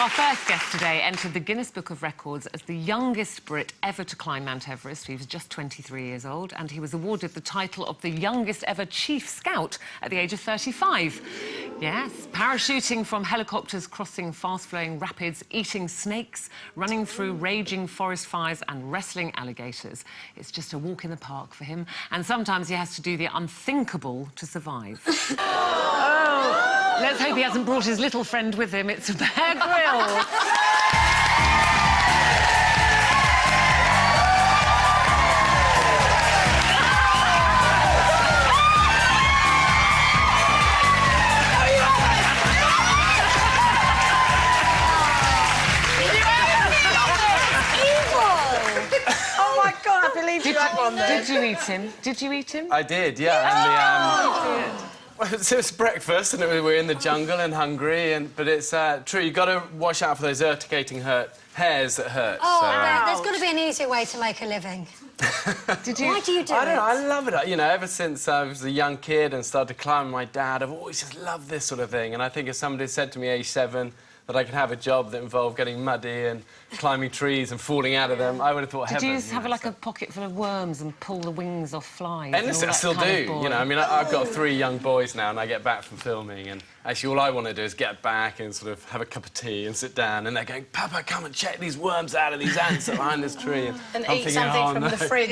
Our first guest today entered the Guinness Book of Records as the youngest Brit ever to climb Mount Everest. He was just 23 years old, and he was awarded the title of the youngest ever Chief Scout at the age of 35. Yes, parachuting from helicopters, crossing fast-flowing rapids, eating snakes, running through raging forest fires and wrestling alligators. It's just a walk in the park for him, and sometimes he has to do the unthinkable to survive. Let's hope he hasn't brought his little friend with him. It's Bear Grylls. Did you eat him? Did you eat him? I did, yeah. And it was breakfast, and we were in the jungle and hungry. But it's true. You've got to watch out for those urticating hairs that hurt. Oh, there's got to be an easier way to make a living. Did you? Why do you do it? I don't know. I love it. You know, ever since I was a young kid and started to climb with my dad, I've always just loved this sort of thing. And I think if somebody said to me, age 7, that I could have a job that involved getting muddy and climbing trees and falling out of them, I would have thought heaven. Did you have like a pocket full of worms and pull the wings off flies? Anything, I still do. You know, I mean, I've got 3 young boys now, and I get back from filming, and actually all I want to do is get back and sort of have a cup of tea and sit down, and they're going, "Papa, come and check these worms out of these ants that are behind this tree." And eat something from the fridge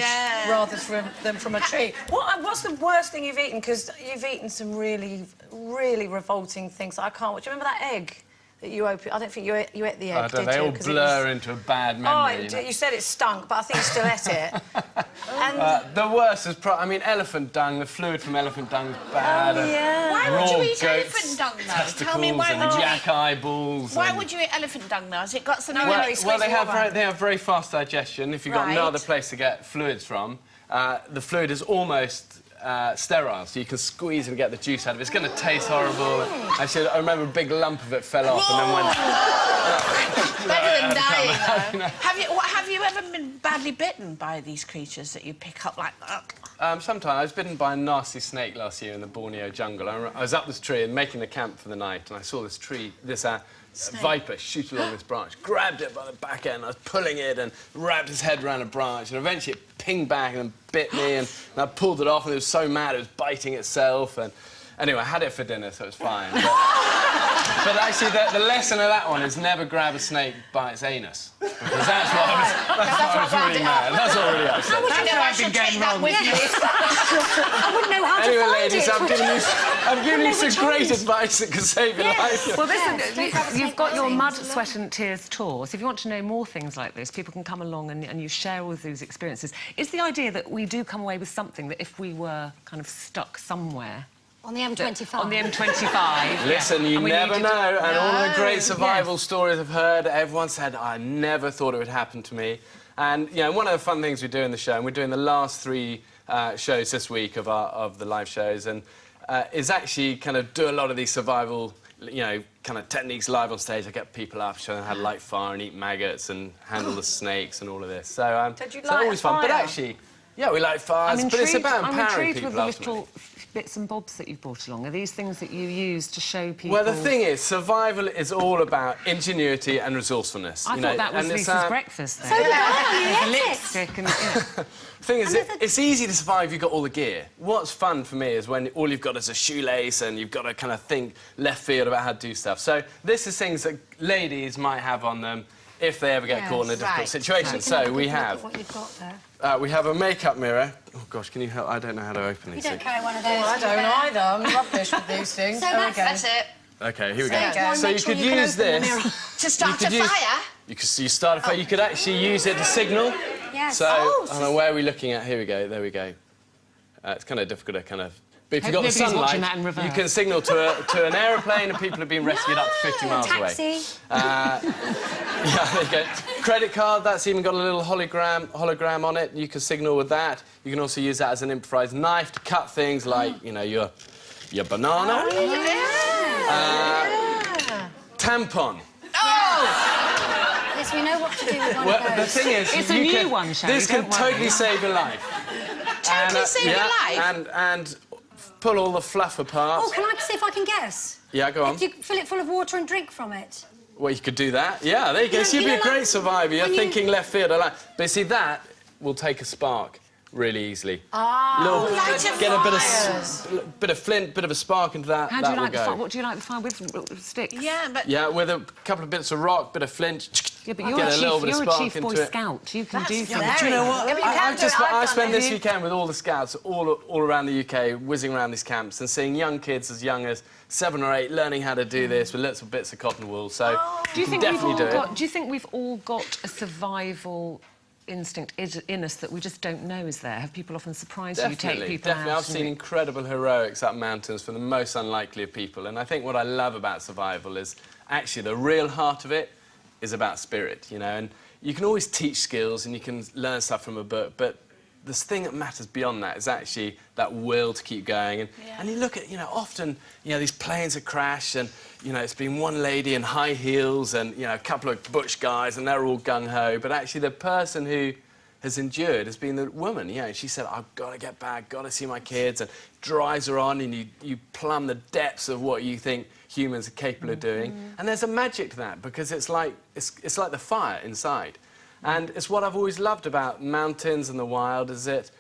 rather than from a tree. What's the worst thing you've eaten? Because you've eaten some really, really revolting things. I can't. Do you remember that egg that you opened? I don't think you ate the egg, did you? They all blur into a bad memory. Oh, you said it stunk, but I think you still ate it. And the worst is probably, I mean, elephant dung. The fluid from elephant dung is bad. Oh, yeah. Why would you eat elephant dung, though? Tell me why and jack eyeballs. Why would you eat elephant dung, though? Has it got some... Well, they have very fast digestion. If you've got no other place to get fluids from, the fluid is almost sterile, so you can squeeze and get the juice out of it. It's going to taste horrible. Actually, I remember a big lump of it fell off and then went... Better than dying, though. Have you ever been badly bitten by these creatures that you pick up like that? Sometimes. I was bitten by a nasty snake last year in the Borneo jungle. I was up this tree and making the camp for the night, and I saw this viper shoot along this branch, grabbed it by the back end, I was pulling it and wrapped his head around a branch, and eventually it pinged back and then bit me, and I pulled it off, and it was so mad it was biting itself, and anyway, I had it for dinner, so it was fine. But actually, the lesson of that one is never grab a snake by its anus. Because that's what I was really mad. That's what really upset. How would you know I should take that with me? I wouldn't know how to anyway, find ladies, it. I'm giving you some great advice that can save your life. Well, you've got your Mud, Sweat and Tears tour, so if you want to know more things like this, people can come along and you share all of these experiences. Is the idea that we do come away with something that if we were kind of stuck somewhere... On the M25. On the M25. Listen, you never know. And all the great survival stories I've heard, everyone said, I never thought it would happen to me. And, you know, one of the fun things we do in the show, and we're doing the last 3 shows this week of the live shows, and is actually kind of do a lot of these survival, you know, kind of techniques live on stage. I get people up, show them how to light fire and eat maggots and handle the snakes and all of this. So, it's always fun. But actually, yeah, we light fires, but it's about empowering people, I'm intrigued with the little bits and bobs that you've brought along. Are these things that you use to show people... Well, the thing is, survival is all about ingenuity and resourcefulness. I thought that was Lisa's breakfast, then. So did lipstick and... The thing is, it's easy to survive if you've got all the gear. What's fun for me is when all you've got is a shoelace and you've got to kind of think left field about how to do stuff. So this is things that ladies might have on them if they ever get caught in a difficult situation. So we have... What you've got there. We have a makeup mirror. Oh, gosh, can you help? I don't know how to open these. You don't carry one of those. I don't either. I'm rubbish with these things. So that's it. OK, here we go. go. So you could use this... To start a fire? You start a fire. You could actually use it to signal. Yes. So, I don't know, where are we looking at? Here we go, there we go. It's kind of difficult to kind of... But if you've got the sunlight, you can signal to an aeroplane and people have been rescued up to 50 miles away. Taxi. Yeah, there you go. Credit card, that's even got a little hologram on it. You can signal with that. You can also use that as an improvised knife to cut things like, you know, your banana. Oh, yeah. Tampon. Oh! Yes, we know what to do with one of those. The thing is... It's a new one, Shelley. This can totally save your life. Totally save your life? And pull all the fluff apart. Oh, can I see if I can guess? Yeah, go on. If you fill it full of water and drink from it. Well, you could do that. Yeah, there you go. So you'd be a great survivor. You're thinking left field. But you see, that will take a spark really easily. Get a bit of flint, bit of a spark into that. How do you like the fire? What do you like the fire with? Sticks? Yeah, but... Yeah, with a couple of bits of rock, bit of flint. Yeah, but you're a chief Boy Scout. You can do something. Do you know what? Yeah, but you can do it. I I've spent done this it. weekend with all the scouts all around the UK, whizzing around these camps and seeing young kids as young as 7 or 8 learning how to do this with little bits of cotton wool. So do you think definitely do it. Do you think we've all got a survival instinct in us that we just don't know is there? Have people often surprised you? Take people Definitely. out? I've seen incredible heroics up mountains for the most unlikely of people. And I think what I love about survival is actually the real heart of it is about spirit, you know. And you can always teach skills and you can learn stuff from a book, but the thing that matters beyond that is actually that will to keep going. And you look at, you know, often, you know, these planes have crashed and, you know, it's been one lady in high heels and, you know, a couple of butch guys and they're all gung-ho. But actually the person who has endured has been the woman, you know. And she said, I've got to get back, got to see my kids, and drives her on and you plumb the depths of what you think humans are capable of doing. And there's a magic to that because it's like the fire inside. And it's what I've always loved about mountains and the wild is that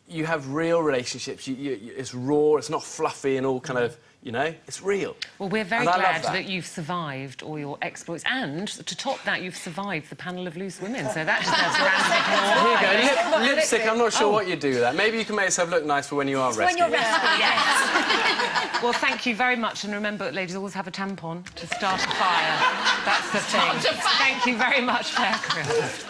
you have real relationships. It's raw, it's not fluffy and all kind of, you know, it's real. Well, we're very glad that you've survived all your exploits, and to top that, you've survived the panel of loose women, so that deserves a round of applause. Here you go, lipstick, I'm not sure what you do with that. Maybe you can make yourself look nice for when you are rescued. When you're rescued, yes. Well, thank you very much, and remember, ladies, always have a tampon to start a fire. That's the thing. Thank you very much, Claire Grylls.